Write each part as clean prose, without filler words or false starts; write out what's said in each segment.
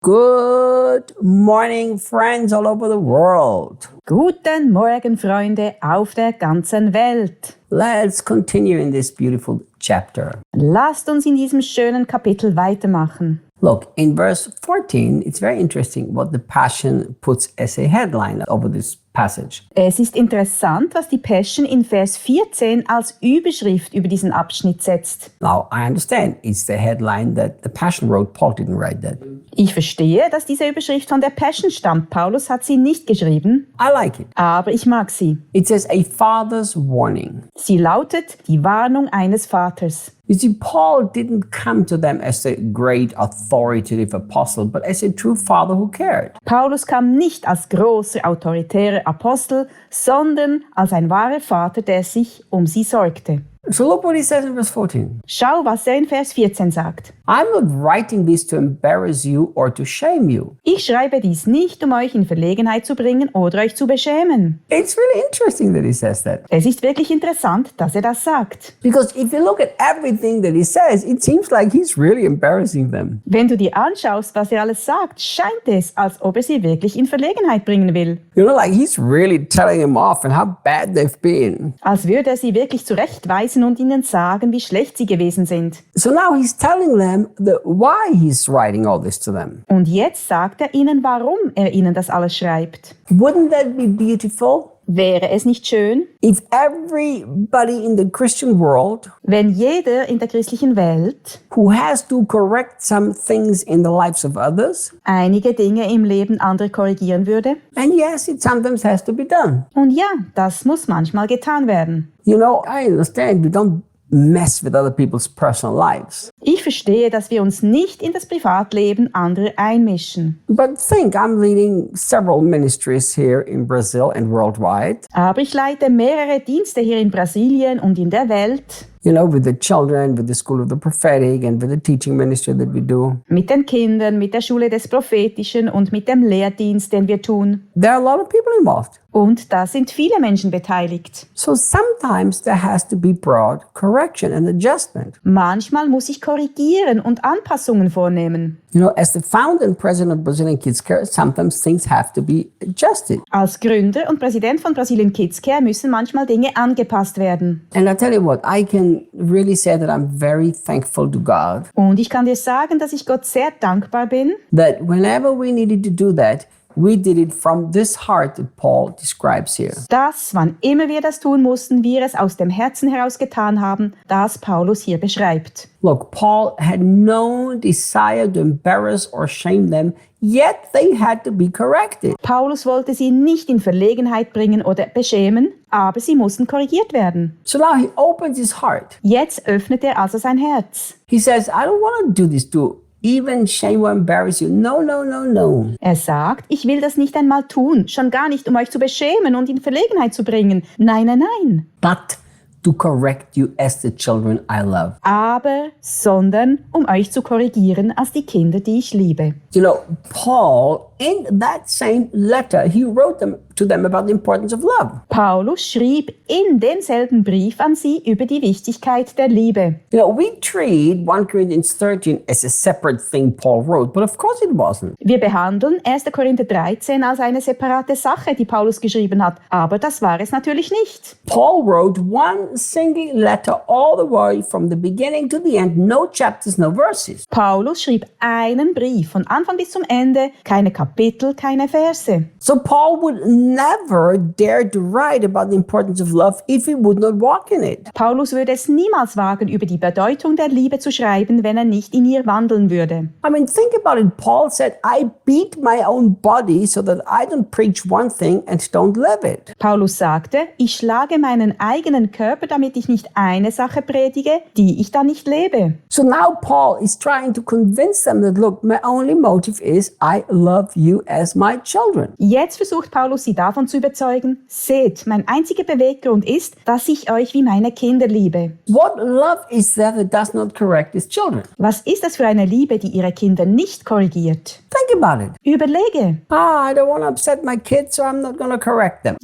Good morning, friends all over the world. Guten Morgen, Freunde auf der ganzen Welt. Let's continue in this beautiful chapter. Lasst uns in diesem schönen Kapitel weitermachen. Look, in verse 14, it's very interesting what the Passion puts as a headline over this passage. Es ist interessant, was die Passion in Vers 14 als Überschrift über diesen Abschnitt setzt. Now, I understand it's the headline that the Passion wrote. Paul didn't write that. Ich verstehe, dass diese Überschrift von der Passion stammt. Paulus hat sie nicht geschrieben, I like it. aber ich mag sie. It says a father's warning. Sie lautet die Warnung eines Vaters. You see, Paul didn't come to them as a great authoritative apostle, but as a true father who cared. Paulus kam nicht als großer, autoritärer Apostel, sondern als ein wahrer Vater, der sich um sie sorgte. So look what he says in verse 14. Schau, was er in Vers 14 sagt. I'm not writing this to embarrass you or to shame you. Ich schreibe dies nicht, um euch in Verlegenheit zu bringen oder euch zu beschämen. It's really interesting that he says that. Es ist wirklich interessant, dass er das sagt. Because if you look at everything that he says, it seems like he's really embarrassing them. Wenn du dir anschaust, was er alles sagt, scheint es, als ob er sie wirklich in Verlegenheit bringen will. You know, like he's really telling them off and how bad they've been. Als würde er sie wirklich zurechtweisen und ihnen sagen, wie schlecht sie gewesen sind. So now he's telling them why he's writing all this to them. Und jetzt sagt er ihnen, warum er ihnen das alles schreibt. Wouldn't that be beautiful? Wäre es nicht schön, If everybody in the Christian world wenn jeder in der christlichen Welt who has to correct some things in the lives of others, einige Dinge im Leben anderer korrigieren würde? and yes, it sometimes has to be done. Und ja, das muss manchmal getan werden. You know, I understand we don't mess with other people's personal lives. Ich verstehe, dass wir uns nicht in das Privatleben anderer einmischen. But think, I'm leading several ministries here in Brazil and worldwide. Aber ich leite mehrere Dienste hier in Brasilien und in der Welt. You know, with the children, with the School of the Prophetic, and with the teaching ministry that we do. Mit den Kindern, mit der Schule des Prophetischen und mit dem Lehrdienst, den wir tun. There are a lot of people involved. Und da sind viele Menschen beteiligt. So sometimes there has to be brought correction and adjustment. Manchmal muss ich korrigieren und Anpassungen vornehmen. You know, as the founder and president of Brazilian Kids Care, sometimes things have to be adjusted. Als Gründer und Präsident von Brazilian Kids Care müssen manchmal Dinge angepasst werden. And I tell you what, I can really say that I'm very thankful to God Und ich kann dir sagen, dass ich Gott sehr dankbar bin, that whenever we needed to do that, we did it from this heart that Paul describes here. dass, wann immer wir das tun mussten, wir es aus dem Herzen heraus getan haben, das Paulus hier beschreibt. Look, Paul had no desire to embarrass or shame them, yet they had to be corrected. Paulus wollte sie nicht in Verlegenheit bringen oder beschämen, aber sie mussten korrigiert werden. So now he opens his heart. Jetzt öffnet er also sein Herz. He says, I don't want to do this to even shame or embarrass you. No, no, no, no. Er sagt, ich will das nicht einmal tun, schon gar nicht, um euch zu beschämen und in Verlegenheit zu bringen. Nein, nein, nein. But to correct you as the children I love. Aber, sondern um euch zu korrigieren als die Kinder, die ich liebe. You know, Paul, in that same letter, he wrote to them about the importance of love. Paulus schrieb in demselben Brief an sie über die Wichtigkeit der Liebe. You know, we treat 1 Corinthians 13 as a separate thing Paul wrote, but of course it wasn't. Wir behandeln 1. Korinther 13 als eine separate Sache, die Paulus geschrieben hat, aber das war es natürlich nicht. Paul wrote one single letter all the way from the beginning to the end, no chapters, no verses. Paulus schrieb einen Brief von Anfang bis zum Ende, keine Kapitel, keine Verse. So Paul would never dare to write about the importance of love if he would not walk in it. Paulus würde es niemals wagen, über die Bedeutung der Liebe zu schreiben, wenn er nicht in ihr wandeln würde. I mean, think about it. Paul said, I beat my own body so that I don't preach one thing and don't live it. Paulus sagte, ich schlage meinen eigenen Körper, damit ich nicht eine Sache predige, die ich dann nicht lebe. So now Paul is trying to convince them that, look, my only motive is I love you as my children. Jetzt versucht Paulus sie davon zu überzeugen, seht, mein einziger Beweggrund ist, dass ich euch wie meine Kinder liebe. What love is that it does not correct its children? Was ist das für eine Liebe, die ihre Kinder nicht korrigiert? Think about it. Überlege. I don't want to upset my kids, so I'm not going to correct them.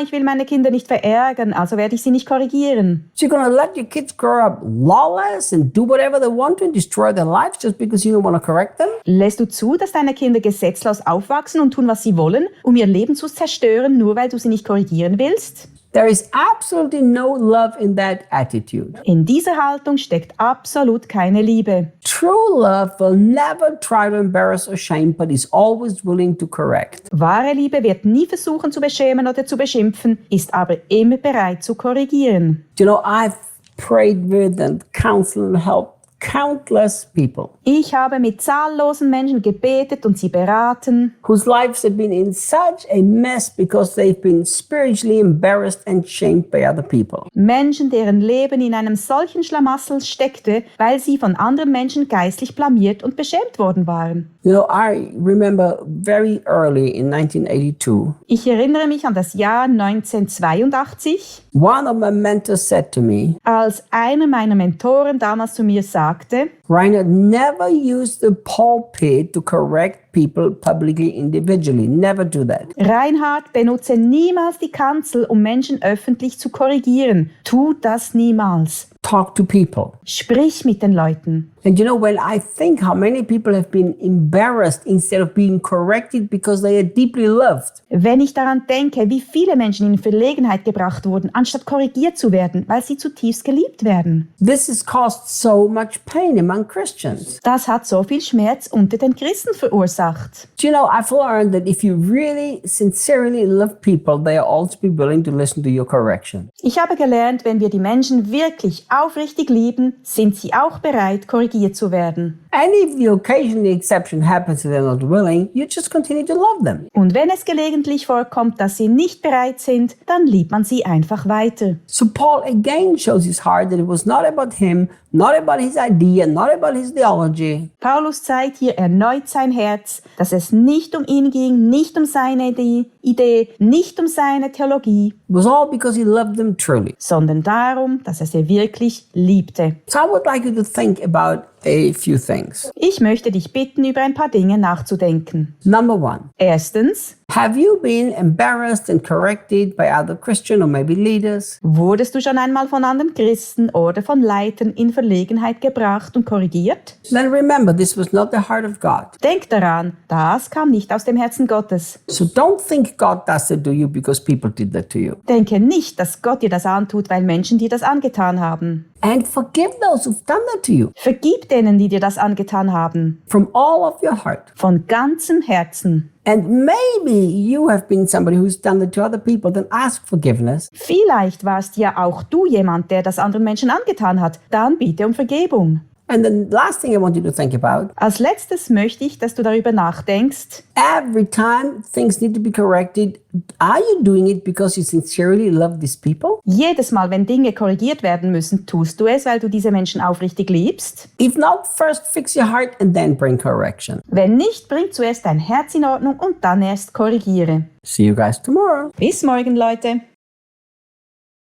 Ich will meine Kinder nicht verärgern, also werde ich sie nicht korrigieren. So you're going to let your kids grow up lawless and do whatever they want to and destroy their lives just because you don't want to correct them? Lässt du zu, dass deine Kinder gesetzlos aufwachsen und tun, was sie wollen, um ihr Leben zu zerstören, nur weil du sie nicht korrigieren willst? There is absolutely no love in that attitude. In dieser Haltung steckt absolut keine Liebe. True love will never try to embarrass or shame, but is always willing to correct. Wahre Liebe wird nie versuchen zu beschämen oder zu beschimpfen, ist aber immer bereit zu korrigieren. You know, I've prayed with and counseled and helped countless people Ich habe mit zahllosen Menschen gebetet und sie beraten, whose lives have been in such a mess because they've been spiritually embarrassed and shamed by other people. Menschen, deren Leben in einem solchen Schlamassel steckte, weil sie von anderen Menschen geistlich blamiert und beschämt worden waren. You know, I remember very early in 1982, Ich erinnere mich an das Jahr 1982, one of my mentors said to me, als einer meiner Mentoren damals zu mir sagte, Reinhard, never use the pulpit to correct people publicly, individually. Never do that. Reinhard, benutze niemals die Kanzel, um Menschen öffentlich zu korrigieren. Tu das niemals. Talk to people. Sprich mit den Leuten. And you know, when I think how many people have been embarrassed instead of being corrected because they are deeply loved. Wenn ich daran denke, wie viele Menschen in Verlegenheit gebracht wurden, anstatt korrigiert zu werden, weil sie zutiefst geliebt werden. This has caused so much pain among Christians. Das hat so viel Schmerz unter den Christen verursacht. Do you know, I've learned that if you really sincerely love people, they are also be willing to listen to your correction. Ich habe gelernt, wenn wir die Menschen wirklich aufrichtig lieben, sind sie auch bereit, korrigiert zu werden. And if the occasional exception happens and they're not willing, you just continue to love them. Und wenn es gelegentlich vorkommt, dass sie nicht bereit sind, dann liebt man sie einfach weiter. So Paul again shows his heart that it was not about him, not about his idea, not about his theology. Paulus zeigt hier erneut sein Herz, dass es nicht um ihn ging, nicht um seine Idee, nicht um seine Theologie, It was all because he loved them truly. sondern darum, dass er sie wirklich liebte. So I would like you to think about a few things. Ich möchte dich bitten, über ein paar Dinge nachzudenken. Number one, Erstens, have you been embarrassed and corrected by other Christian or maybe leaders? wurdest du schon einmal von anderen Christen oder von Leitern in Verlegenheit gebracht und korrigiert? Then remember, this was not the heart of God. Denk daran, das kam nicht aus dem Herzen Gottes. So don't think God does it to you because people did that to you. Denke nicht, dass Gott dir das antut, weil Menschen dir das angetan haben. And forgive those who've done that to you Vergib denen, die dir das angetan haben. from all of your heart. Von ganzem Herzen. And maybe you have been somebody who's done that to other people, then ask forgiveness. Vielleicht warst ja auch du jemand, der das anderen Menschen angetan hat. Dann bitte um Vergebung. And the last thing I want you to think about, Als letztes möchte ich, dass du darüber nachdenkst, every time things need to be corrected, are you doing it because you sincerely love these people? jedes Mal, wenn Dinge korrigiert werden müssen, tust du es, weil du diese Menschen aufrichtig liebst? If not, first fix your heart and then bring correction. Wenn nicht, bring zuerst dein Herz in Ordnung und dann erst korrigiere. See you guys tomorrow. Bis morgen, Leute.